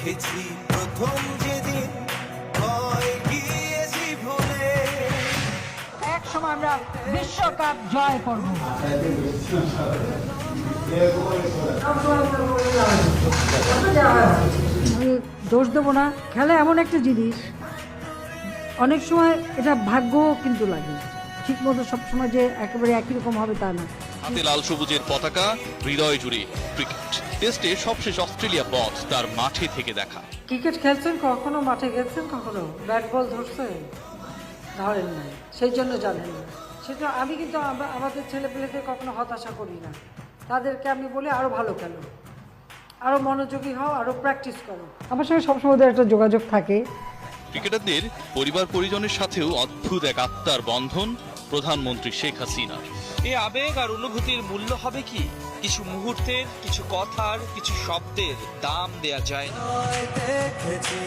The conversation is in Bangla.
দেখেছি প্রথম যেদিন ভয় গিয়েছি ভুলে। এক সময় আমরা বিশ্বকাপ জয় করব। আমি দোষ দেবো না, খেলা এমন একটা জিনিস, অনেক সময় এটা ভাগ্যও কিন্তু লাগে, ঠিক মতো সবসময় যে একেবারে একই রকম হবে তা না। হাতে লাল সবুজের পতাকা, হৃদয় জুড়ে ক্রিকেট। টেস্টে সবশেষ অস্ট্রেলিয়া পথ তার মাঠে থেকে দেখা। ক্রিকেট খেলছেন কখনো, মাঠে গেছেন কখনো, ব্যাট বল ধরছেন, ধরেন নাই, সেই জন্য জানেন না। সেটা আমি কিন্তু আমাদের ছেলেপেলেদের কখনো হতাশা করি না, তাদেরকে আমি বলি আরও ভালো খেলো, আরও মনোযোগী হও, আরও প্র্যাকটিস করো। আমার সঙ্গে সবসময় ওদের একটা যোগাযোগ থাকে। ক্রিকেটারদের পরিবার পরিজনের সাথেও অদ্ভুত এক আত্মার বন্ধন প্রধানমন্ত্রী শেখ হাসিনার। এই আবেগ আর অনুভূতির মূল্য হবে কি কিছু মুহূর্তের, কিছু কথার, কিছু শব্দের দাম দেয়া যায় না। দেখেছি